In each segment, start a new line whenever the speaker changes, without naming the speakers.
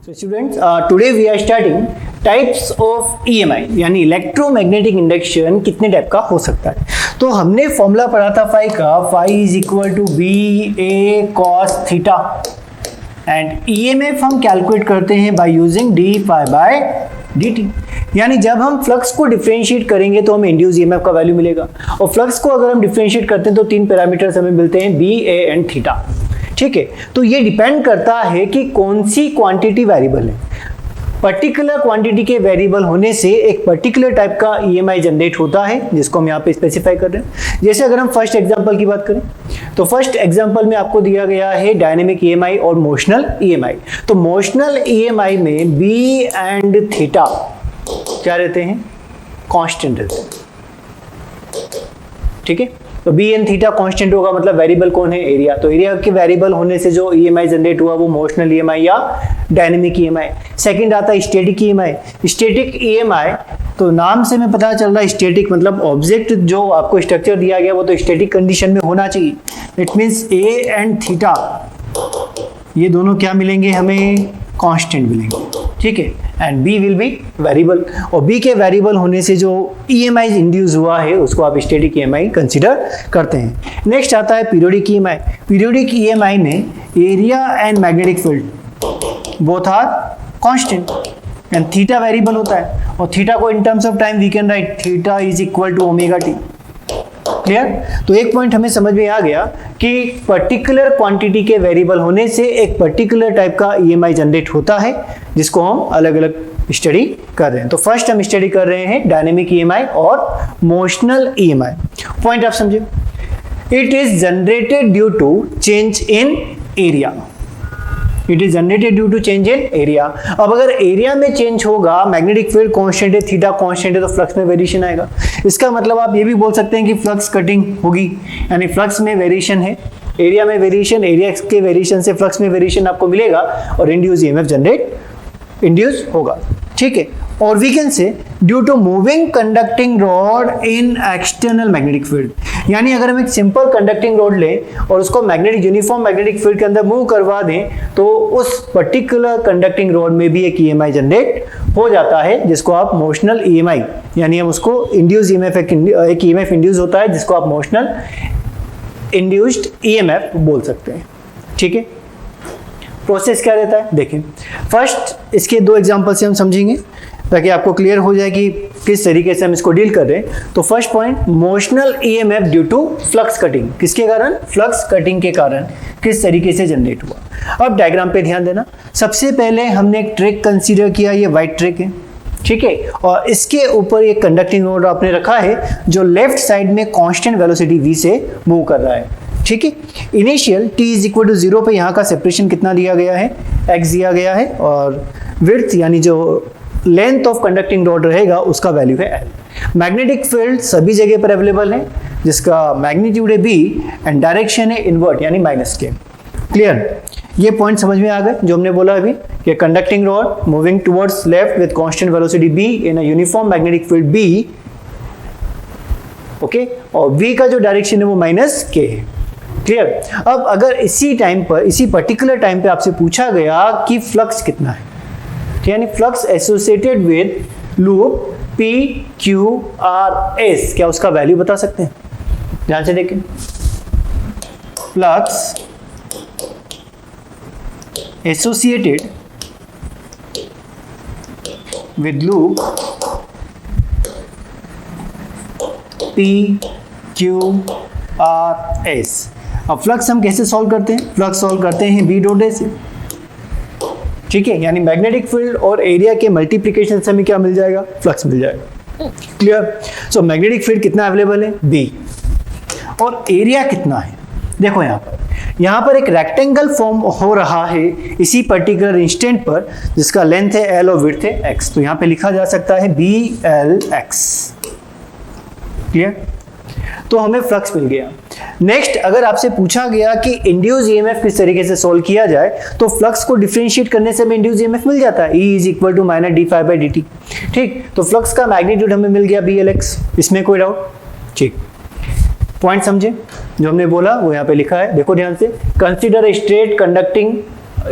So students, today we are starting types of EMI यानी electromagnetic induction कितने type का हो सकता है। तो हमने फॉर्मूला पढ़ा था फाई का, phi is equal to B A cos theta and EMF हम कैलकुलेट करते हैं by using d phi by dt। यानी जब हम फ्लक्स को डिफरेंशिएट करेंगे तो हमें इंड्यूस ईएमएफ का वैल्यू मिलेगा और फ्लक्स को अगर हम डिफरेंशिएट करते हैं तो तीन पैरामीटर्स हमें मिलते हैं बी ए एंड थीटा। ठीक है, तो ये डिपेंड करता है कि कौन सी क्वांटिटी वेरिएबल है। पर्टिकुलर क्वांटिटी के वेरिएबल होने से एक पर्टिकुलर टाइप का ईएमआई जनरेट होता है जिसको हम यहाँ पे स्पेसिफाई कर रहे हैं। जैसे अगर हम फर्स्ट एग्जांपल की बात करें तो फर्स्ट एग्जांपल में आपको दिया गया है डायनेमिक ईएमआई और मोशनल ईएमआई। तो मोशनल ईएमआई में बी एंड थीटा क्या रहते हैं, कांस्टेंट रहते हैं। ठीक है, तो बी एंड थीटा कांस्टेंट होगा, मतलब वेरिएबल कौन है, एरिया। तो एरिया के वेरिएबल होने से जो ईएमआई जनरेट हुआ वो मोशनल ईएमआई या डायनेमिक ईएमआई। सेकंड आता है स्टैटिक ईएमआई। स्टैटिक ईएमआई तो नाम से हमें पता चल रहा है स्टैटिक मतलब ऑब्जेक्ट जो आपको स्ट्रक्चर दिया गया वो तो स्टैटिक कंडीशन में होना चाहिए। It means A and theta ये दोनों क्या मिलेंगे, हमें कांस्टेंट मिलेंगे। ठीक है, and B will be variable और बी के वेरिएबल होने से जो ईएमआई इंड्यूस हुआ है उसको आप स्टैटिक ईएमआई कंसीडर करते हैं। नेक्स्ट आता है पीरियोडिक ईएमआई। पीरियोडिक ईएमआई में area and magnetic field both are constant and theta variable होता है और थीटा को in terms of time we can write theta is equal to omega t. Clear? तो एक पॉइंट हमें समझ में आ गया कि पर्टिकुलर क्वांटिटी के वेरिएबल होने से एक पर्टिकुलर टाइप का ईएमआई जनरेट होता है जिसको हम अलग अलग स्टडी कर रहे हैं। तो फर्स्ट हम स्टडी कर रहे हैं डायनेमिक ईएमआई और मोशनल ईएमआई। पॉइंट आप समझे, it is generated due to change in area. It is generated due to change in area. अब अगर एरिया में चेंज होगा, मैग्नेटिक फील्ड कांस्टेंट है, थीटा कांस्टेंट है, तो फ्लक्स में वेरिएशन आएगा। इसका मतलब आप ये भी बोल सकते हैं कि फ्लक्स कटिंग होगी, यानी फ्लक्स में वेरिएशन है, एरिया में वेरिएशन, एरिया के वेरिएशन से फ्लक्स में वेरिएशन आपको मिलेगा और इंड्यूस ईएमएफ जनरेट इंड्यूस होगा। ठीक है, और we can say due to moving conducting rod in external magnetic field. यानी अगर हम एक सिंपल कंडक्टिंग रॉड लें और उसको मैग्नेटिक यूनिफॉर्म मैग्नेटिक फील्ड के अंदर मूव करवा दें तो उस पर्टिकुलर कंडक्टिंग रॉड में भी एक ईएमआई जनरेट हो जाता है जिसको आप मोशनल ईएमआई, यानी हम उसको इंड्यूस ईएमएफ, एक ईएमएफ इंड्यूस होता है जिसको आप मोशनल इंड्यूस्ड ईएमएफ बोल सकते हैं। ठीक है, प्रोसेस क्या रहता है देखें। फर्स्ट इसके दो एग्जांपल से हम समझेंगे ताकि आपको क्लियर हो जाए कि किस तरीके से हम इसको डील कर रहे हैं। तो first point, motional EMF due to flux cutting. किसके कारण? फ्लक्स कटिंग के कारण किस तरीके से जनरेट हुआ। अब डायग्राम पे ध्यान देना। सबसे पहले हमने एक ट्रैक कंसीडर किया, ये व्हाइट ट्रैक है। ठीक है, और इसके ऊपर एक कंडक्टिंग रॉड आपने रखा है जो लेफ्ट साइड में कांस्टेंट वेलोसिटी v से मूव कर रहा है। ठीक है, initial t is equal to 0 पे यहाँ का सेपरेशन कितना दिया गया है, x दिया गया है और विड्थ यानी जो लेंथ ऑफ कंडक्टिंग रॉड रहेगा उसका वैल्यू है l। मैग्नेटिक फील्ड सभी जगह पर अवेलेबल है जिसका मैग्नीट्यूड है b एंड डायरेक्शन है इनवर्ट यानी -k। क्लियर? ये पॉइंट समझ में आ गए जो हमने बोला अभी कि conducting rod moving towards left with constant velocity b in a uniform magnetic field b। Okay, और v का जो डायरेक्शन है वो -k है। क्लियर? अब अगर इसी टाइम पर, इसी पर्टिकुलर टाइम पे आपसे पूछा गया कि फ्लक्स कितना है, यानी flux associated with loop P Q R S, क्या उसका वैल्यू बता सकते हैं? ध्यान से देखें। Flux associated with loop P Q R S। अब फ्लक्स हम कैसे सॉल्व करते हैं? फ्लक्स सॉल्व करते हैं बी डॉट ए से। ठीक है, यानी मैग्नेटिक फील्ड और एरिया के मल्टीप्लिकेशन से हमें क्या मिल जाएगा, फ्लक्स मिल जाएगा। क्लियर? सो मैग्नेटिक फील्ड कितना अवेलेबल है, बी, और एरिया कितना है देखो यहाँ पर एक रेक्टेंगल फॉर्म हो रहा है इसी पर्टिकुलर इंस्टेंट पर जिसका लेंथ है एल और विड्थ है एक्स। तो यहाँ पे लिखा जा सकता है बी एल एक्स। क्लियर? तो हमें फ्लक्स मिल गया। नेक्स्ट, अगर आपसे पूछा गया कि इंड्यूस ईएमएफ किस तरीके से सोल्व किया जाए तो फ्लक्स को डिफरेंशिएट करने से हमें इंड्यूस ईएमएफ मिल जाता है, E is equal to minus d phi by d t. ठीक, तो फ्लक्स का मैग्नीट्यूड हमें मिल गया बी एल एक्स, इसमें कोई डाउट? ठीक, पॉइंट समझे जो हमने बोला वो यहाँ पे लिखा है, देखो ध्यान से। Consider a straight conducting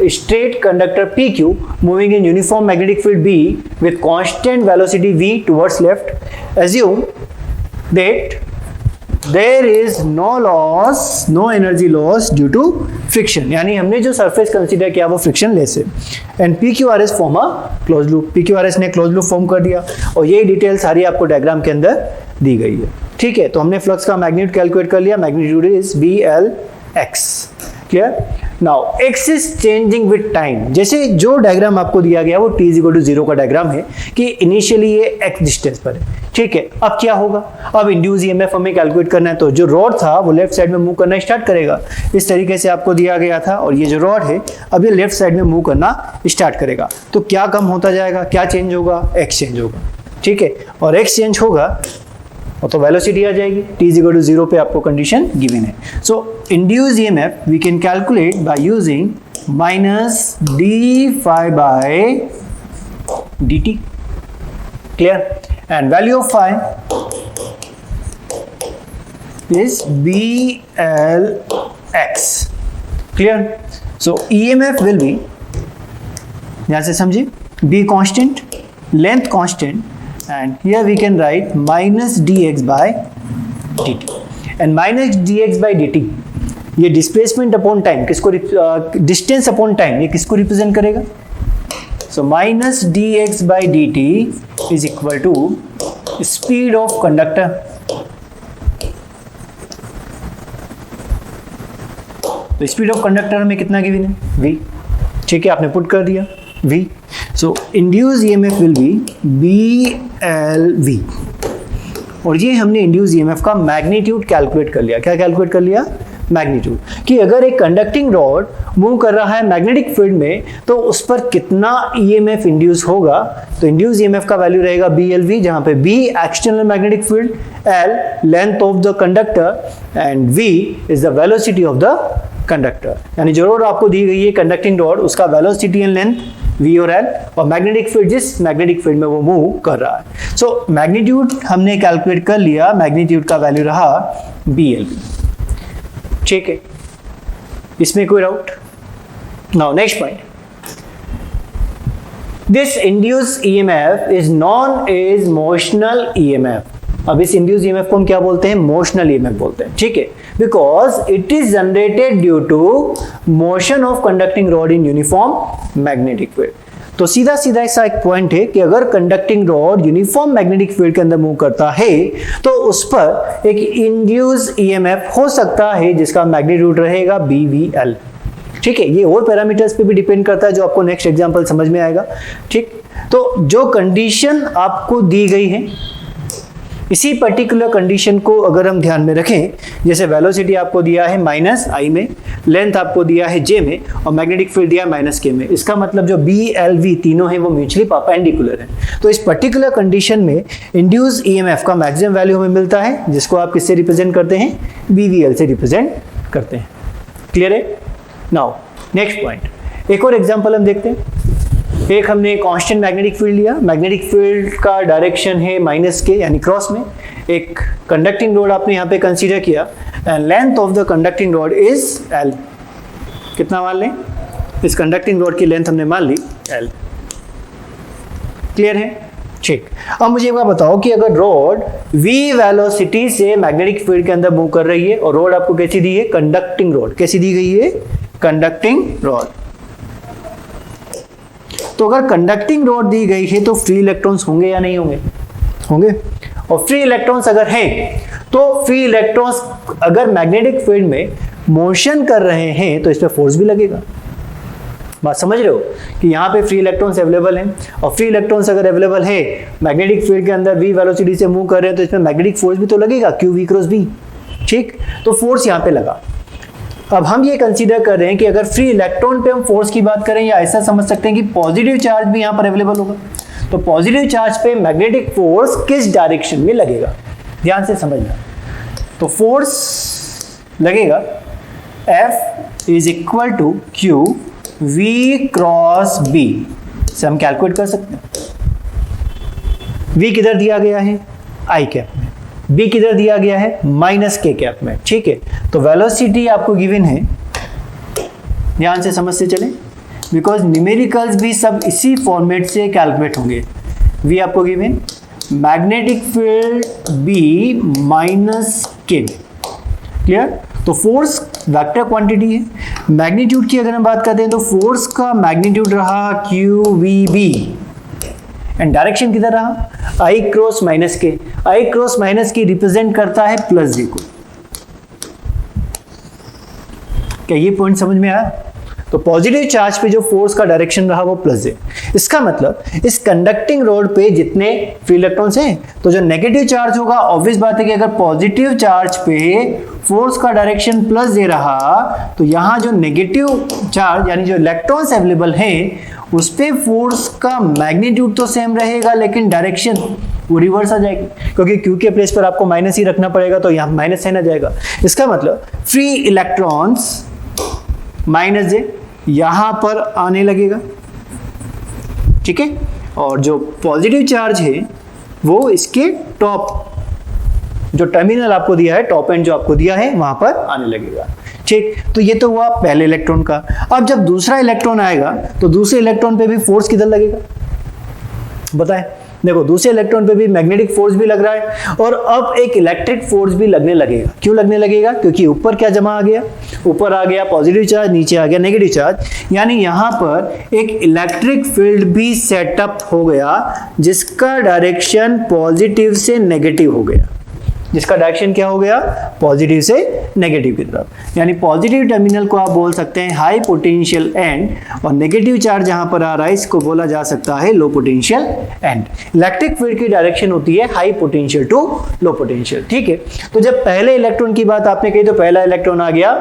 straight conductor PQ moving in uniform magnetic field B with constant velocity V towards left, assume that there is no energy loss due to friction. यानी हमने जो सरफेस कंसीडर किया वो friction less है, and PQRS form a close loop. PQRS ने close loop form कर दिया और ये डिटेल सारी आपको डायग्राम के अंदर दी गई है. ठीक है, तो हमने फ्लक्स का मैग्नीट्यूड कैलकुलेट कर लिया. Magnitude is BLX. Clear. Now x is changing with time. जैसे जो डायग्राम आपको दिया गया वो t=0 का डायग्राम है कि इनिशियली ये x डिस्टेंस पर है. ठीक है, अब क्या होगा, अब इंड्यूस ईएमएफ हमें कैलकुलेट करना है. तो जो रॉड था वो लेफ्ट साइड में मूव करना स्टार्ट करेगा. इस तरीके से आपको दिया गया था और ये जो रॉड है अब ये लेफ्ट साइड में मूव करना स्टार्ट करेगा. तो क्या कम होता जाएगा, क्या चेंज होगा, x चेंज होगा. ठीक है, और x चेंज होगा तो वेलोसिटी आ जाएगी. t=0 पे आपको कंडीशन गिवन है. So induced EMF we can calculate by using -d∅dt. Clear. And value of phi is BLX. Clear. So EMF will be, यहां से समझिए, b constant, length constant, and here we can write -dx by dt. and -dx by dt ये displacement upon time किसको, distance upon time, ये किसको represent करेगा. So -dx by dt is equal to speed of conductor. तो speed of conductor में कितना given है, v. ठीक है, आपने पुट कर दिया v. So induced EMF will B BLV. और ये हमने इंड्यूस ईएमएफ का मैग्नीट्यूड कैलकुलेट कर लिया. क्या कैलकुलेट कर लिया, मैग्नीट्यूड, कि अगर एक कंडक्टिंग रॉड मूव कर रहा है मैग्नेटिक फील्ड में तो उस पर कितना ईएमएफ इंड्यूस होगा. तो इंड्यूस ईएमएफ का वैल्यू रहेगा BLV, जहां पे B external magnetic field, L length of the conductor and V is the velocity of the conductor. यानी जो रॉड आपको दी गई है कंडक्टिंग रॉड, उसका वेलोसिटी एंड लेंथ V और L, और मैग्नेटिक फील्ड जिस मैग्नेटिक फील्ड में वो मूव कर रहा है. सो मैग्नीट्यूड हमने कैलकुलेट कर लिया. मैग्नीट्यूड का वैल्यू रहा BLV. ठीक है, इसमें कोई doubt. Now next point, this induce EMF is known as motional EMF. अब इस इंड्यूस ईएमएफ को हम क्या बोलते हैं, मोशनल ईएमएफ बोलते हैं. ठीक है, because it is generated due to motion of conducting rod in uniform magnetic field. तो सीधा सीधा ऐसा एक पॉइंट है कि अगर conducting rod uniform magnetic field के अंदर मूव करता है तो उस पर एक इंड्यूस ईएमएफ हो सकता है जिसका मैग्नीट्यूड रहेगा BVL. ठीक है, ये और पैरामीटर्स पे भी डिपेंड करता है जो आपको नेक्स्ट एग्जांपल समझ में आएगा. ठीक, तो जो कंडीशन आपको दी गई है, इसी पर्टिकुलर कंडीशन को अगर हम ध्यान में रखें, जैसे वेलोसिटी आपको दिया है -I में, लेंथ आपको दिया है J में, और मैग्नेटिक फील्ड दिया है -K में. इसका मतलब जो BLV तीनों हैं वो म्यूचुअली परपेंडिकुलर हैं. तो इस पर्टिकुलर कंडीशन में इंड्यूस ईएमएफ का मैक्सिमम वैल्यू हमें मिलता है, जिसको आप किससे रिप्रेजेंट करते हैं, BVL से रिप्रेजेंट करते हैं. क्लियर है. नाउ नेक्स्ट पॉइंट, एक और एग्जांपल हम देखते हैं. एक हमने कांस्टेंट मैग्नेटिक फील्ड लिया. मैग्नेटिक फील्ड का डायरेक्शन है -K यानी क्रॉस में. एक कंडक्टिंग रॉड आपने यहाँ पे कंसीडर किया and length of the conducting rod is L. कितना मान लें, इस कंडक्टिंग रॉड की लेंथ हमने मान ली L. क्लियर है. ठीक, अब मुझे एक बात बताओ कि अगर रॉड V वेलोसिटी से मैग्नेटिक फील्ड के अंदर मूव कर रही है और रॉड आपको कैसी दी है, कंडक्टिंग रॉड. कैसी दी गई है, कंडक्टिंग रॉड. तो अगर कंडक्टिंग रॉड दी गई है तो फ्री इलेक्ट्रॉन्स होंगे या नहीं होंगे, होंगे. और फ्री इलेक्ट्रॉन्स अगर हैं तो फ्री इलेक्ट्रॉन्स अगर मैग्नेटिक फील्ड में मोशन कर रहे हैं तो इस पे फोर्स भी लगेगा. बात समझ रहे हो कि यहाँ पे फ्री इलेक्ट्रॉन्स अवेलेबल हैं, और फ्री इलेक्ट्रॉन्स अगर अवेलेबल है मैग्नेटिक फील्ड के अंदर V वेलोसिटी से मूव कर रहे हैं तो इसमें मैग्नेटिक फोर्स भी तो लगेगा, QV क्रॉस B. ठीक, तो फोर्स यहाँ पे लगा. अब हम ये कंसीडर कर रहे हैं कि अगर फ्री इलेक्ट्रॉन पे हम फोर्स की बात करें, या ऐसा समझ सकते हैं कि पॉजिटिव चार्ज भी यहाँ पर अवेलेबल होगा, तो पॉजिटिव चार्ज पे मैग्नेटिक फोर्स किस डायरेक्शन में लगेगा, ध्यान से समझना. तो फोर्स लगेगा F is equal to QV cross B. से हम कैलकुलेट कर सकते हैं. V किधर दिया गया है, I कैप में, B किधर दिया गया है, -K कैप में. ठीक है, तो वेलोसिटी आपको गिवन है, ध्यान से समझते चलें. बिकॉज न्यूमेरिकल्स भी सब इसी फॉर्मेट से कैलकुलेट होंगे। वी आपको given magnetic field B minus K, clear. तो फोर्स वेक्टर क्वांटिटी है। मैग्नीट्यूड की अगर हम बात करते हैं तो फोर्स का मैग्नीट्यूड रहा Q V B and direction किधर रहा I cross minus K. I cross minus K represent करता है प्लस जे को। क्या ये पॉइंट समझ में आया? तो पॉजिटिव चार्ज पे जो फोर्स का डायरेक्शन रहा वो प्लस जे। इसका मतलब इस कंडक्टिंग रोड पे जितने फ्री इलेक्ट्रॉन्स हैं तो जो नेगेटिव चार्ज होगा, ऑब्वियस बात है कि अगर पॉजिटिव चार्ज पे फोर्स का डायरेक्शन प्लस जे रहा तो यहाँ जो नेगेटिव चार्ज यानी जो इलेक्ट्रॉन्स अवेलेबल हैं उस पे फोर्स का मैग्नीट्यूड तो सेम रहेगा लेकिन डायरेक्शन वो रिवर्स आ जाएगी, क्योंकि क्यू के प्लेस पर आपको माइनस ही रखना पड़ेगा तो यहाँ माइनस साइन आ जाएगा। इसका मतलब फ्री इलेक्ट्रॉन्स माइनस जे यहां पर आने लगेगा, ठीक है, और जो पॉजिटिव चार्ज है वो इसके टॉप जो टर्मिनल आपको दिया है, टॉप एंड जो आपको दिया है वहां पर आने लगेगा, ठीक। तो ये तो हुआ पहले इलेक्ट्रॉन का। अब जब दूसरा इलेक्ट्रॉन आएगा तो दूसरे इलेक्ट्रॉन पे भी फोर्स किधर लगेगा बताएं। देखो दूसरे इलेक्ट्रॉन पे भी मैग्नेटिक फोर्स भी लग रहा है और अब एक इलेक्ट्रिक फोर्स भी लगने लगेगा। क्यों लगने लगेगा? क्योंकि ऊपर क्या जमा आ गया, ऊपर आ गया पॉजिटिव चार्ज, नीचे आ गया नेगेटिव चार्ज, यानी यहां पर एक इलेक्ट्रिक फील्ड भी सेटअप हो गया जिसका डायरेक्शन पॉजिटिव से नेगेटिव हो गया। जिसका डायरेक्शन क्या हो गया? पॉजिटिव से नेगेटिव की तरफ। यानी पॉजिटिव टर्मिनल को आप बोल सकते हैं हाई पोटेंशियल एंड और नेगेटिव चार्ज जहां पर आ रहा है इसको बोला जा सकता है low potential end. Electric field की डायरेक्शन होती है high potential to low potential, ठीक है। तो जब पहले इलेक्ट्रॉन की बात आपने कही तो पहला इलेक्ट्रॉन आ गया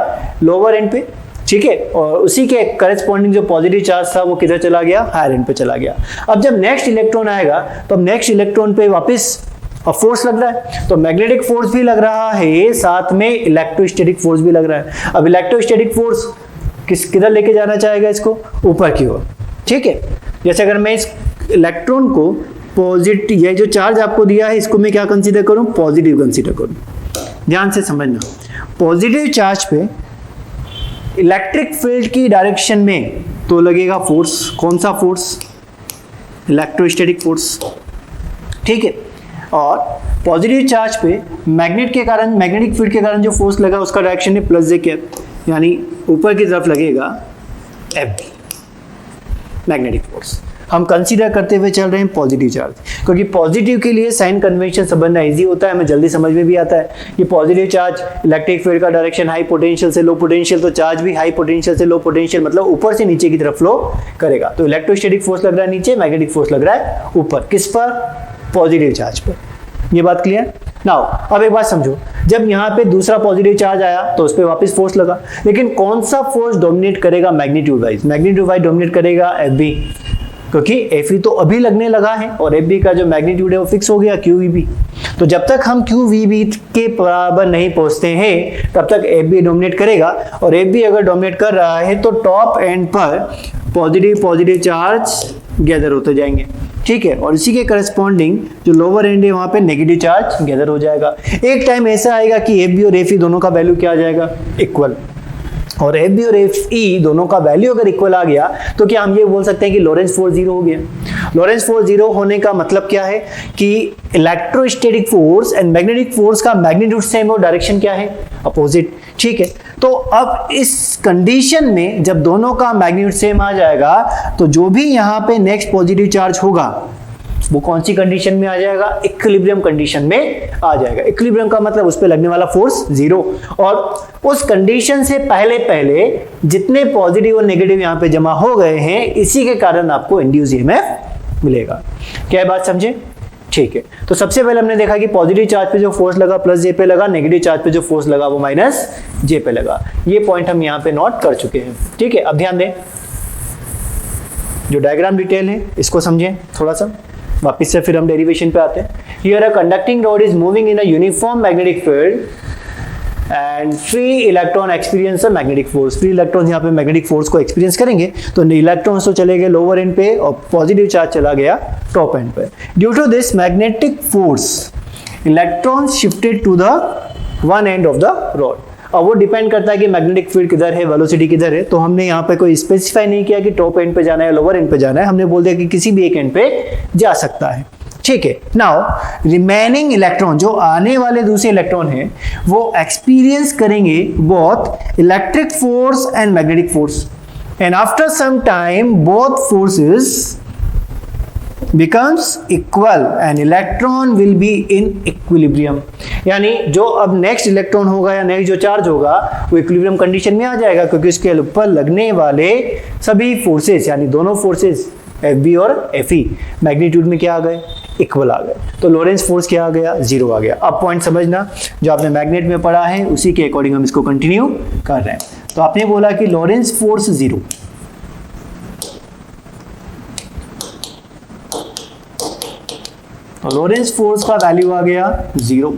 लोअर एंड पे, ठीक है, और उसी के करेस्पॉन्डिंग जो पॉजिटिव चार्ज था वो किधर चला गया? हायर एंड पे चला गया। अब जब नेक्स्ट इलेक्ट्रॉन आएगा तो अब नेक्स्ट इलेक्ट्रॉन पे वापस अब फोर्स लग रहा है, तो मैग्नेटिक फोर्स भी लग रहा है, साथ में इलेक्ट्रोस्टैटिक फोर्स भी लग रहा है। अब इलेक्ट्रोस्टैटिक फोर्स किधर लेके जाना चाहेगा इसको? ऊपर की ओर, ठीक है। जैसे अगर मैं इस इलेक्ट्रॉन को पॉजिटिव, ये जो चार्ज आपको दिया है इसको मैं क्या कंसीडर करूं? पॉजिटिव कंसीडर करूं। ध्यान से समझना, पॉजिटिव चार्ज पे इलेक्ट्रिक फील्ड की डायरेक्शन में तो लगेगा फोर्स। कौन सा फोर्स? इलेक्ट्रोस्टैटिक फोर्स, ठीक है। और पॉजिटिव चार्ज पे मैग्नेट के कारण, मैग्नेटिक फील्ड के कारण जो फोर्स लगा उसका डायरेक्शन है प्लस जे कैप, यानी ऊपर की तरफ लगेगा एफ बी मैग्नेटिक फोर्स। हम कंसीडर करते हुए चल रहे हैं पॉजिटिव चार्ज, क्योंकि पॉजिटिव के लिए साइन कन्वेंशन समझना इजी होता है, हमें जल्दी समझ में भी आता है कि पॉजिटिव चार्ज इलेक्ट्रिक फील्ड का डायरेक्शन हाई पोटेंशियल से लो पोटेंशियल, तो चार्ज भी हाई पोटेंशियल से लो पोटेंशियल मतलब ऊपर से नीचे की तरफ फ्लो करेगा। तो इलेक्ट्रोस्टैटिक फोर्स लग रहा है नीचे, मैग्नेटिक फोर्स लग रहा है ऊपर। किस पर? पॉजिटिव चार्ज पर। ये बात क्लियर? नाउ अब एक बात समझो, जब यहाँ पे दूसरा पॉजिटिव चार्ज आया तो उस पर वापस फोर्स लगा, लेकिन कौन सा फोर्स डोमिनेट करेगा magnitude wise? Magnitude wise dominate करेगा एफ बी, क्योंकि एफ ई तो अभी लगने लगा है और एफ बी का जो मैग्नीट्यूड है वो फिक्स हो गया क्यू वी बी। तो जब तक हम क्यू वी बी के बराबर नहीं पहुंचते हैं तब तक एफ बी डोमिनेट करेगा, और एफ बी अगर डोमिनेट कर रहा है तो टॉप एंड पर पॉजिटिव चार्ज गैदर होते जाएंगे, ठीक है, और इसी के करस्पॉन्डिंग जो लोअर एंड है वहां पे नेगेटिव चार्ज गैदर हो जाएगा। एक टाइम ऐसा आएगा कि एफ बी और एफ ई दोनों का वैल्यू क्या आ जाएगा? इक्वल। और एफ बी और एफ ई दोनों का वैल्यू अगर इक्वल आ गया तो क्या हम ये बोल सकते हैं कि लॉरेंस फोर्स जीरो हो गया? लॉरेंस फोर्स जीरो होने का मतलब क्या है कि electrostatic force and magnetic force का मैग्नीट्यूड सेम और डायरेक्शन क्या है? अपोजिट, ठीक है। तो अब इस कंडीशन में जब दोनों का मैग्नीट्यूड सेम आ जाएगा तो जो भी यहाँ पे नेक्स्ट पॉजिटिव चार्ज होगा वो कौन सी कंडीशन में आ जाएगा? इक्विलिब्रियम कंडीशन में आ जाएगा। इक्विलिब्रियम का मतलब उस पे लगने वाला फोर्स जीरो, और उस कंडीशन से पहले पहले जितने पॉजिटिव और नेगेटिव यहाँ पे जमा हो गए हैं इसी के कारण आपको इंड्यूस ईएमएफ मिलेगा। क्या बात समझे? ठीक है। तो सबसे पहले हमने देखा कि पॉजिटिव चार्ज पे जो फोर्स लगा प्लस जे पे लगा, नेगेटिव चार्ज पे जो फोर्स लगा वो माइनस जे पे लगा। ये पॉइंट हम यहाँ पे नोट कर चुके हैं, ठीक है। अब ध्यान दें, जो डायग्राम डिटेल है इसको समझें थोड़ा सा, वापिस से फिर हम डेरिवेशन पे आते हैं। Here a conducting rod is moving in a uniform magnetic field and free electron experience a magnetic force. Free electron यहाँ पे मैग्नेटिक फोर्स को एक्सपीरियंस करेंगे, तो इलेक्ट्रॉन्स तो चले गए लोअर एंड पे और पॉजिटिव चार्ज चला गया टॉप एंड पे। Due to this magnetic force electrons shifted to the one end of the rod. अब वो डिपेंड करता है कि मैग्नेटिक फील्ड किधर है, वेलोसिटी किधर है। तो हमने यहाँ पे कोई स्पेसिफाई नहीं किया कि टॉप एंड पे जाना है, लोअर एंड पे जाना है, हमने बोल दिया कि किसी भी एक एंड पे जा सकता है। ठीक है, नाउ रिमेनिंग इलेक्ट्रॉन, जो आने वाले दूसरे इलेक्ट्रॉन हैं, वो एक्सपीरियंस करेंगे both electric force and magnetic force, and after some time both forces becomes equal and electron will be in equilibrium। यानी जो अब नेक्स्ट इलेक्ट्रॉन होगा या नेक्स्ट जो चार्ज होगा वो इक्विलिब्रियम कंडीशन में आ जाएगा, क्योंकि उसके ऊपर लगने वाले सभी फोर्सेस यानी दोनों फोर्सेस Fb और Fe मैग्नीट्यूड में क्या आ गए, इक्वल आ गए। तो लॉरेंस फोर्स क्या आ गया, 0 आ गया। अब पॉइंट समझना, जो आपने मैग्नेट में पढ़ा है उसी के अकॉर्डिंग हम इसको कंटिन्यू कर रहे हैं। तो आपने बोला कि लॉरेंस फोर्स 0, तो लॉरेंस फोर्स का वैल्यू आ गया 0।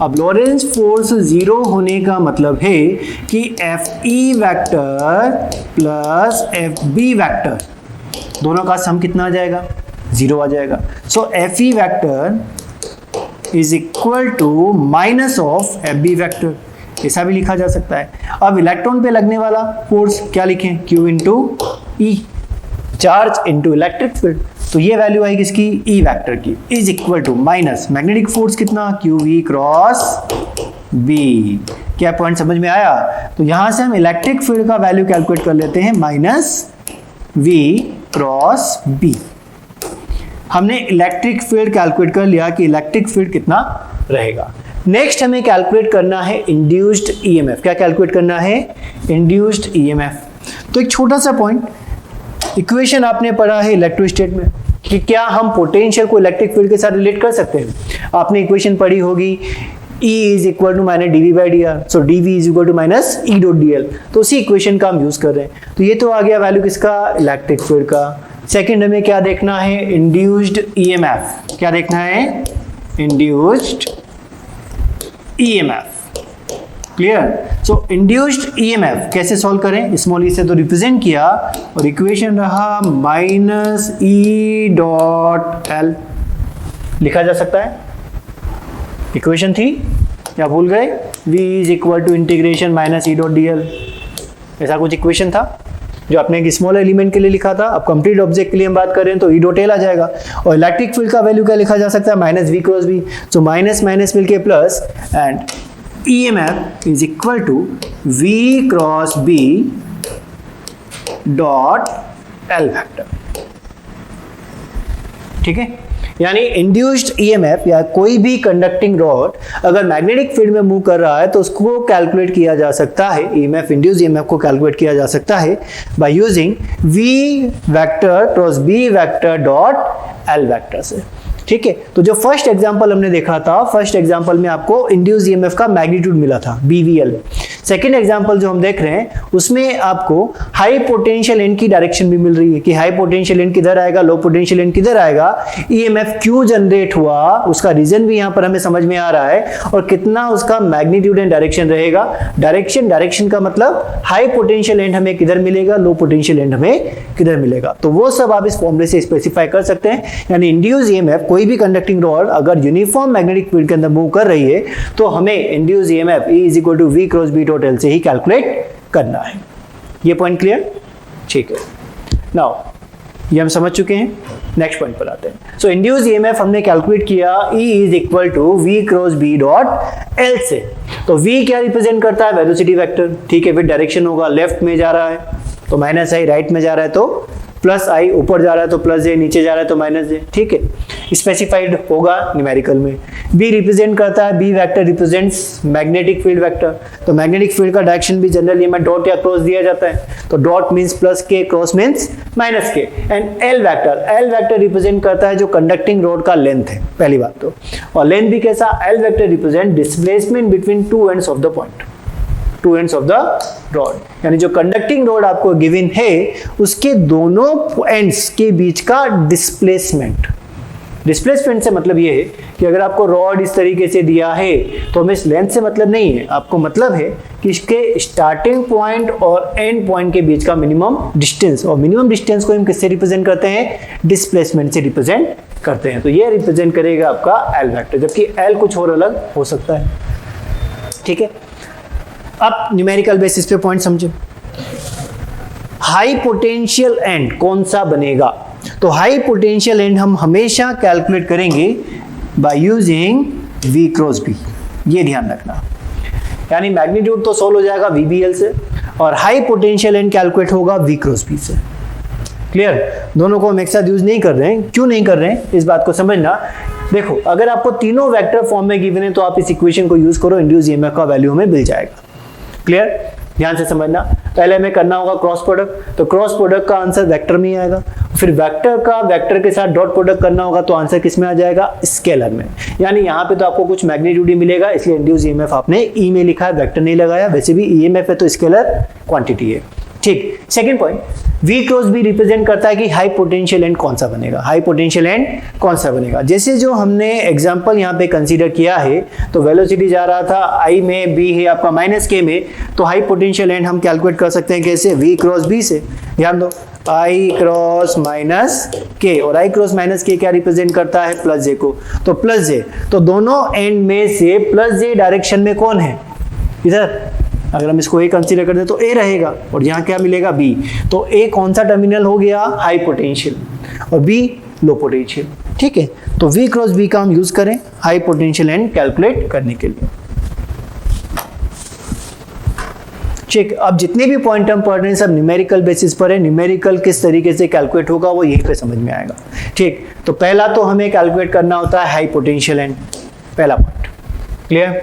अब लॉरेंस फोर्स 0 होने का मतलब है कि Fe vector plus Fb vector दोनों का सम कितना आ जाएगा, 0 आ जाएगा। So Fe vector is equal to minus of Fb vector, ऐसा भी लिखा जा सकता है। अब इलेक्ट्रॉन पे लगने वाला फोर्स क्या लिखें, Q into E, charge into electric field. तो ये वैल्यू आई किसकी, E वेक्टर की, is equal to minus magnetic force कितना, QV क्रॉस B। क्या पॉइंट समझ में आया? तो यहां से हम इलेक्ट्रिक फील्ड का वैल्यू कैलकुलेट कर लेते हैं, माइनस V क्रॉस B। हमने इलेक्ट्रिक फील्ड कैलकुलेट कर लिया कि इलेक्ट्रिक फील्ड कितना रहेगा। नेक्स्ट हमें कैलकुलेट करना है इंड्यूस्ड EMF। क्या कैलकुलेट करना है, इंड्यूस्ड EMF। तो एक छोटा सा पॉइंट, इक्वेशन आपने पढ़ा है इलेक्ट्रोस्टैट में कि क्या हम पोटेंशियल को इलेक्ट्रिक फील्ड के साथ रिलेट कर सकते हैं। आपने इक्वेशन पढ़ी होगी E is equal to minus dV by dr, so dV is equal to minus E dot dl। तो उसी इक्वेशन का हम यूज कर रहे हैं। तो ये तो आ गया वैल्यू किसका, इलेक्ट्रिक फील्ड का। सेकंड हमें क्या देखना है, इंड्यूस्ड EMF। क्या देखना है, इंड्यूस्ड EMF। क्लियर? सो इंड्यूस्ड EMF कैसे सॉल्व करें, स्मॉल ई से तो रिप्रेजेंट किया और इक्वेशन रहा माइनस E डॉट L। लिखा जा सकता है, इक्वेशन थी या भूल गए, V is equal to integration minus E dot dl, ऐसा कुछ इक्वेशन था जो आपने एक स्मॉल एलिमेंट के लिए लिखा था। अब कंप्लीट ऑब्जेक्ट के लिए हम बात कर रहे हैं तो E डॉट L आ जाएगा। और इलेक्ट्रिक फील्ड का वैल्यू क्या लिखा जा सकता है, minus V cross B। So minus minus मिलके plus, and EMF is equal to V cross B dot L vector। ठीक है, यानी इंड्यूस्ड EMF या कोई भी कंडक्टिंग रॉड अगर मैग्नेटिक फील्ड में मूव कर रहा है तो उसको कैलकुलेट किया जा सकता है, EMF इंड्यूस्ड EMF को कैलकुलेट किया जा सकता है by using V vector cross B vector dot L vector से। ठीक है, तो जो फर्स्ट एग्जांपल हमने देखा था, फर्स्ट एग्जांपल में आपको इंड्यूस्ड EMF का मैग्नीट्यूड मिला था BVL। सेकेंड एग्जांपल जो हम देख रहे हैं उसमें आपको हाई पोटेंशियल एंड की डायरेक्शन भी मिल रही है कि हाई पोटेंशियल एंड किधर आएगा, लो पोटेंशियल एंड किधर आएगा, EMF क्यों जनरेट हुआ उसका रीजन भी यहाँ पर हमें समझ में आ रहा है, और कितना उसका मैग्नीट्यूड एंड डायरेक्शन रहेगा। डायरेक्शन का मतलब हाई पोटेंशियल एंड हमें किधर मिलेगा, लो पोटेंशियल एंड हमें किधर मिलेगा। तो वो सब आप इस फॉर्मूले से स्पेसिफाई कर सकते हैं। यानी इंड्यूस्ड EMF, कोई भी कंडक्टिंग रॉड अगर यूनिफॉर्म मैग्नेटिक फील्ड के अंदर मूव कर रही है तो हमें induced EMF E is equal to V cross B dot L से ही कैलकुलेट करना है। ये पॉइंट क्लियर? ठीक है, नाउ ये हम समझ चुके हैं। नेक्स्ट पॉइंट पर आते हैं। सो इंड्यूस्ड EMF हमने कैलकुलेट किया E is equal to V cross B dot L से। तो V क्या रिप्रेजेंट करता है, वेलोसिटी वेक्टर। ठीक है, फिर डायरेक्शन होगा, लेफ्ट में जा रहा है तो माइनस आई, राइट में जा रहा है तो प्लस आई, ऊपर जा रहा है तो प्लस जे, नीचे जा रहा है तो माइनस जे। ठीक है, स्पेसिफाइड होगा न्यूमेरिकल में। बी रिप्रेजेंट करता है, B vector represents magnetic field vector. तो मैग्नेटिक फील्ड का डायरेक्शन भी जनरली में डॉट या क्रॉस दिया जाता है। तो dot means plus K, cross means minus K. And L vector represent करता है जो कंडक्टिंग रोड का लेंथ है, पहली बात तो। और लेंथ भी कैसा, L vector represent displacement between two ends of the point, two ends of the rod. यानी जो कंडक्टिंग रॉड आपको गिवन है उसके दोनों एंड्स के बीच का डिस्प्लेसमेंट। डिस्प्लेसमेंट से मतलब ये है कि अगर आपको रॉड इस तरीके से दिया है तो हमें इस लेंथ से मतलब नहीं है, आपको मतलब है कि इसके स्टार्टिंग पॉइंट और एंड पॉइंट के बीच का मिनिमम डिस्टेंस। और मिनिमम डिस्टेंस को हम किससे रिप्रेजेंट करते हैं, डिस्प्लेसमेंट से रिप्रेजेंट करते हैं। तो ये रिप्रेजेंट करेगा आपका एल वेक्टर, जबकि एल कुछ और अलग हो सकता है। ठीक है, अब न्यूमेरिकल बेसिस पे पॉइंट समझे। हाई पोटेंशियल एंड कौन सा बनेगा? तो हाई पोटेंशियल एंड हम हमेशा कैलकुलेट करेंगे by using V cross B, ये ध्यान रखना। यानी मैग्नीट्यूड तो सोल्व हो जाएगा VBL से और हाई पोटेंशियल एंड कैलकुलेट होगा V क्रॉस B से। क्लियर? दोनों को हम एक साथ यूज नहीं कर रहे हैं। क्यों नहीं कर रहे हैं इस बात को समझना। देखो, अगर आपको तीनों वेक्टर फॉर्म में गिवन है तो आप इस इक्वेशन को यूज करो, इंड्यूस ईएमएफ का वैल्यू हमें मिल जाएगा। क्लियर? ध्यान से समझना। पहले हमें करना होगा क्रॉस प्रोडक्ट, तो क्रॉस प्रोडक्ट का आंसर वेक्टर में ही आएगा। फिर वेक्टर का वेक्टर के साथ डॉट प्रोडक्ट करना होगा तो आंसर किस में आ जाएगा? स्केलर में। यानी यहाँ पे तो आपको कुछ मैग्नीट्यूड ही मिलेगा, इसलिए इंड्यूस ईएमएफ आपने ई में लिखा है, वेक्टर नहीं लगाया। वैसे भी ईएमएफ है तो स्केलर क्वांटिटी है। ठीक। Second point, V cross B represent करता है कि हाई पोटेंशियल एंड कौन सा बनेगा, हाई पोटेंशियल एंड कौन सा बनेगा। जैसे जो हमने एग्जांपल यहाँ पे कंसीडर किया है, तो वेलोसिटी जा रहा था I में, B है आपका -K में, तो हाई पोटेंशियल एंड हम कैलकुलेट कर सकते हैं कैसे? V क्रॉस B से। ध्यान दो, I क्रॉस -K, और I क्रॉस -K क्या रिप्रेजेंट करता है? +J को। तो +J, तो दोनों एंड में से +J डायरेक्शन में कौन है? इधर। अगर हम इसको A कंसीडर कर दें तो A रहेगा, और यहाँ क्या मिलेगा? B। तो A कौन सा टर्मिनल हो गया? हाई पोटेंशियल, और B लो पोटेंशियल। ठीक है, तो V क्रॉस B का हम यूज करें हाई पोटेंशियल एंड कैलकुलेट करने के लिए। ठीक। अब जितने भी पॉइंट हम पढ़ रहे हैं सब न्यूमेरिकल बेसिस पर है। न्यूमेरिकल किस तरीके से कैलकुलेट होगा वो यहीं पे समझ में आएगा। ठीक। तो पहला तो हमें कैलकुलेट करना होता है हाई पोटेंशियल एंड, पहला पॉइंट। क्लियर?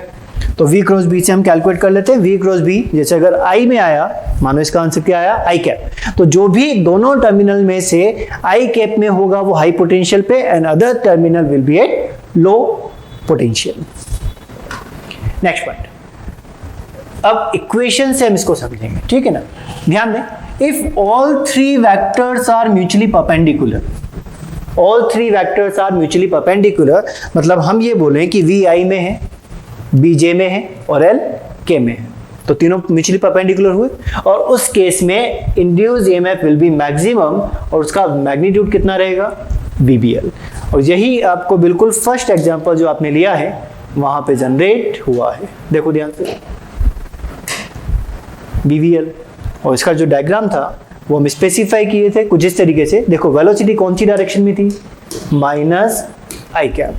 तो V क्रॉस B से हम कैलकुलेट कर लेते हैं। V क्रॉस B जैसे अगर I में आया, मानो इसका आंसर क्या आया? I cap. तो जो भी दोनों टर्मिनल में से I कैप में होगा वो हाई पोटेंशियल पे, and other terminal will be at low potential. Next point, अब इक्वेशन से हम इसको समझेंगे। ठीक है ना? ध्यान दें, if all three vectors are mutually perpendicular, all three vectors are mutually perpendicular, मतलब हम ये बोलें कि V I में है, B J में है और L K में है, तो तीनों म्यूचुअली परपेंडिकुलर हुए, और उस केस में induce EMF will be maximum, और उसका मैग्नीट्यूड कितना रहेगा? VBL। और यही आपको बिल्कुल फर्स्ट एग्जांपल जो आपने लिया है वहां पे जनरेट हुआ है। देखो ध्यान से, VBL, और इसका जो डायग्राम था वो हम स्पेसिफाई किए थे कुछ इस तरीके से। देखो, वेलोसिटी कौन सी डायरेक्शन में थी? -I cap.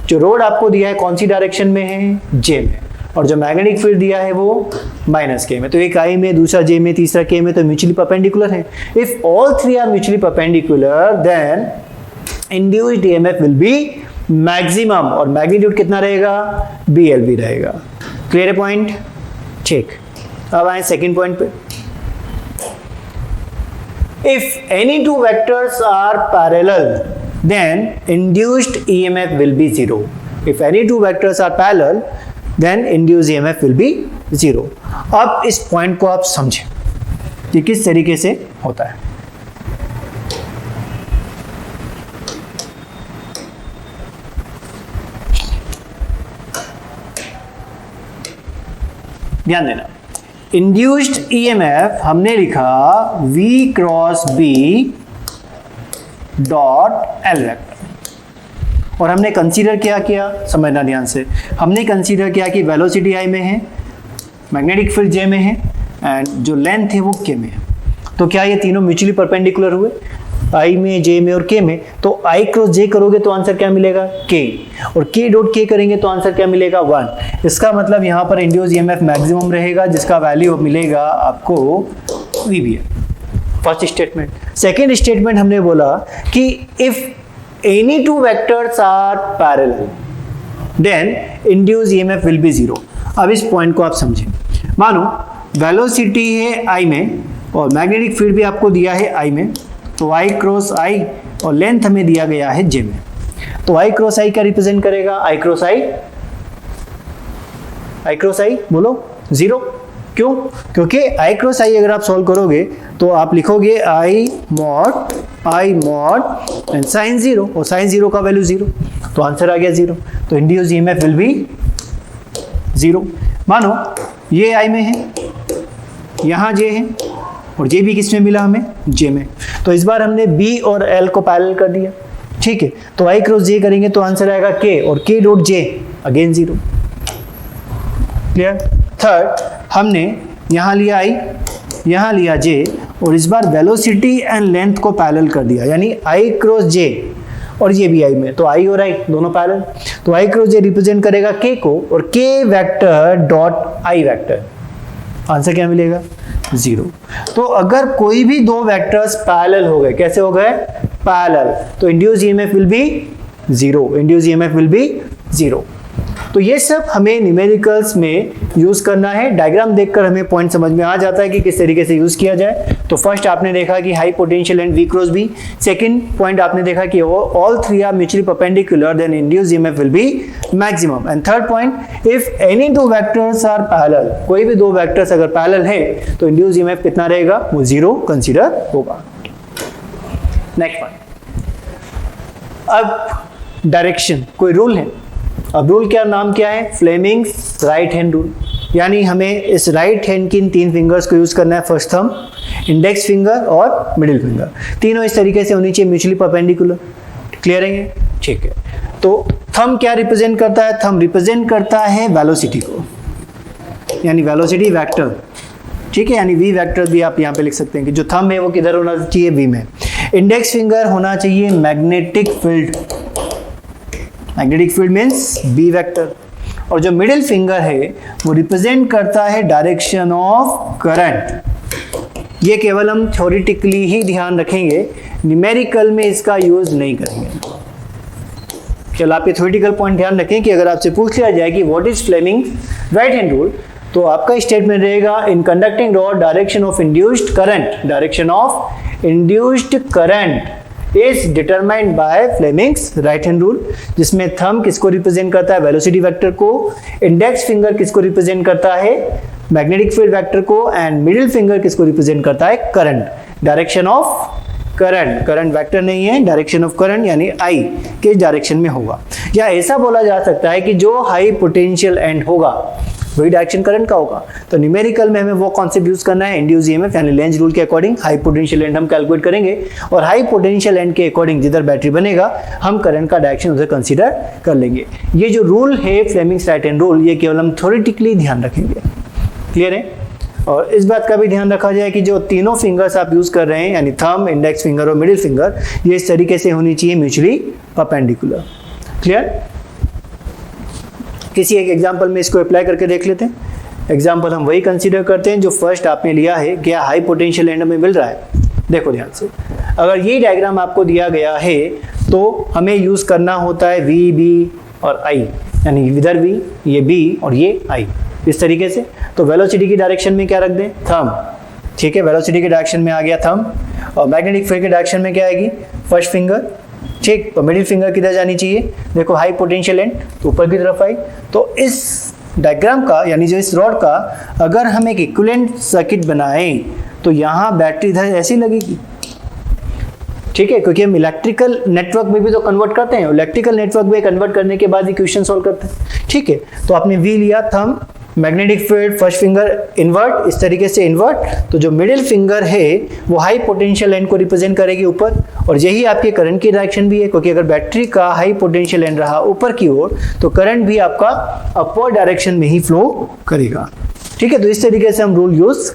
जो रोड आपको दिया है कौन सी डायरेक्शन में है? J में, और जो मैग्नेटिक फील्ड दिया है वो -K में। तो एक I में, दूसरा J में, तीसरा K में, तो म्यूचुअली परपेंडिकुलर है। If all three are mutually perpendicular then induced EMF will be maximum, और मैग्नीट्यूड कितना रहेगा? BL भी रहेगा। क्लियर है पॉइंट? ठीक। अब आए सेकंड पॉइंट पे। If any two vectors are parallel then induced EMF will be 0. If any two vectors are parallel, then induced EMF will be 0. अब इस पॉइंट को आप समझें कि किस तरीके से होता है। ध्यान देना, इंड्यूस्ड EMF हमने लिखा V cross B dot L vector, और हमने कंसीडर किया समझना ध्यान से, हमने कंसीडर किया कि वेलोसिटी I में है, मैग्नेटिक फील्ड J में है, एंड जो लेंथ है वो K में है। तो क्या ये तीनों म्यूचुअली परपेंडिकुलर हुए? I में, J में और K में। तो I क्रॉस J करोगे तो आंसर क्या मिलेगा? K, और K डॉट K करेंगे तो आंसर क्या मिलेगा? 1। इसका मतलब यहाँ पर इंड्यूस ईएमएफ मैक्सिमम रहेगा, जिसका वैल्यू मिलेगा आपको VBL। First statement. Second statement हमने बोला कि if any two vectors are parallel then induce EMF will be 0। अब इस पॉइंट को आप समझें। मानो वेलोसिटी है I में, और मैग्नेटिक फील्ड भी आपको दिया है I में, तो I क्रॉस I, और लेंथ हमें दिया गया है J में। तो I क्रॉस I क्या रिप्रेजेंट करेगा? I क्रॉस I बोलो 0। क्यों? क्योंकि I क्रॉस I अगर आप सॉल्व करोगे तो आप लिखोगे I मॉड एंड साइन 0, और साइन 0 का वैल्यू 0, तो आंसर आ गया 0। तो इंड्यूस्ड ईएमएफ विल बी 0। मानो ये I में है, यहाँ J है, और J भी किस में मिला हमें? J में। तो इस बार हमने B और L को पैरेलल कर दिया। ठीक है, तो I क्रॉस J करेंगे तो आंसर आएगा K, और K dot J again 0। Clear? Third, हमने यहाँ लिया I, यहाँ लिया J, और इस बार वेलोसिटी एंड लेंथ को पैरेलल कर दिया, यानी I क्रॉस J, और ये भी I में, तो I और I दोनों पैरेलल, तो I क्रॉस J रिप्रेजेंट करेगा K को, और K vector dot I vector, answer क्या मिलेगा 0। तो अगर कोई भी दो वेक्टर्स पैरेलल हो गए, कैसे हो गए पैरेलल, तो induce EMF will be 0, induce EMF will be 0। तो ये सब हमें न्यूमेरिकल्स में यूज करना है। डायग्राम देखकर हमें पॉइंट समझ में आ जाता है कि किस तरीके से यूज किया जाए। तो फर्स्ट आपने देखा कि high potential end V cross B, second point आपने देखा कि all three are mutually perpendicular, then induce EMF will be maximum, and third point if any two vectors are parallel, कोई भी दो वेक्टर्स अगर पैरेलल है तो इंड्यूस ईएमएफ कितना रहेगा, वो 0 कंसीडर होगा। नेक्स्ट पॉइंट, अब डायरेक्शन, कोई रूल है। अब रूल क्या, नाम क्या है, फ्लेमिंग्स राइट हैंड रूल, यानी हमें इस राइट हैंड की इन तीन फिंगर्स को यूज करना है, फर्स्ट थंब, इंडेक्स फिंगर और मिडिल फिंगर, तीनों इस तरीके से होनी चाहिए म्यूचुअली परपेंडिकुलर। क्लियर है ये, ठीक है। तो थंब क्या रिप्रेजेंट करता है, थंब रिप्रेजेंट करता है वेलोसिटी को, यानी वेलोसिटी वेक्टर, ठीक है, यानी वी वेक्टर भी आप यहाँ पे लिख सकते हैं कि जो थंब है वो किधर होना चाहिए, वी में। इंडेक्स फिंगर होना चाहिए magnetic field, magnetic field means B vector, और जो मिडिल फिंगर है वो रिप्रेजेंट करता है डायरेक्शन ऑफ करंट। ये केवल हम थ्योरेटिकली ही ध्यान रखेंगे, न्यूमेरिकल में इसका यूज नहीं करेंगे। चलो आप ये थ्योरेटिकल पॉइंट ध्यान रखें कि अगर आपसे पूछ लिया जाए कि what is Fleming right hand rule, तो आपका स्टेटमेंट रहेगा in conducting rod direction of induced current, direction of induced current is determined by Fleming's right hand rule, जिसमें थंब किसको रिप्रेजेंट करता है, वेलोसिटी वेक्टर को, इंडेक्स फिंगर किसको represent करता है, मैग्नेटिक फील्ड वेक्टर को, एंड मिडिल फिंगर किसको रिप्रेजेंट करता है, current, direction of current, current vector नहीं है, डायरेक्शन ऑफ करंट यानी आई किस डायरेक्शन में होगा। या ऐसा बोला जा सकता है कि जो हाई पोटेंशियल एंड होगा वही डायरेक्शन करंट का होगा। तो न्यूमेरिकल में हमें वो कॉन्सेप्ट यूज करना है, इंड्यूस ईएमएफ यानी लेंज रूल के अकॉर्डिंग हाई पोटेंशियल एंड हम कैलकुलेट करेंगे, और हाई पोटेंशियल एंड के अकॉर्डिंग जिधर बैटरी बनेगा हम करंट का डायरेक्शन उधर कंसीडर कर लेंगे। ये जो रूल है फ्लेमिंग्स राइट हैंड रूल, ये केवल हम थ्योरेटिकली ध्यान रखेंगे। क्लियर है। और इस बात का भी ध्यान रखा जाए कि जो तीनों फिंगर्स आप यूज कर रहे हैं, यानी थंब, इंडेक्स फिंगर और मिडिल फिंगर, ये इस तरीके से होनी चाहिए म्यूचुअली परपेंडिकुलर। क्लियर। किसी एक एग्जांपल में इसको अप्लाई करके देख लेते हैं। एग्जांपल हम वही कंसीडर करते हैं जो फर्स्ट आपने लिया है, क्या हाई पोटेंशियल एंड में मिल रहा है। देखो ध्यान से, अगर ये डायग्राम आपको दिया गया है तो हमें यूज करना होता है वी, बी और आई, यानी इधर वी, ये बी और ये आई, इस तरीके से। तो वेलोसिटी की डायरेक्शन में क्या रख दें, थंब, ठीक है, वेलोसिटी के डायरेक्शन में आ गया थंब, और मैग्नेटिक फील्ड के डायरेक्शन में क्या आएगी, फर्स्ट फिंगर, ठीक। तो मिडिल फिंगर किधर जानी चाहिए, देखो हाई पोटेंशियल एंड तो ऊपर की तरफ आई। तो इस डायग्राम का, यानी जो इस रॉड का अगर हम एक इक्विवेलेंट सर्किट बनाएं तो यहाँ बैटरी इधर ऐसी लगेगी, ठीक है, क्योंकि हम इलेक्ट्रिकल नेटवर्क में भी तो कन्वर्ट करते हैं, इलेक्ट्रिकल नेटवर्क में कन्वर्ट करने के बाद इक्वेशन सॉल्व करते हैं, ठीक है। तो आपने वी लिया, thumb, magnetic field, first finger invert, इस तरीके से इन्वर्ट। तो जो मिडिल फिंगर है वो हाई पोटेंशियल एंड को रिप्रेजेंट करेगी ऊपर, और यही आपके करंट की डायरेक्शन भी है, क्योंकि अगर बैटरी का हाई पोटेंशियल एंड रहा ऊपर की ओर तो करंट भी आपका अपवर्ड डायरेक्शन में ही फ्लो करेगा, ठीक है। तो इस तरीके से हम रूल यूज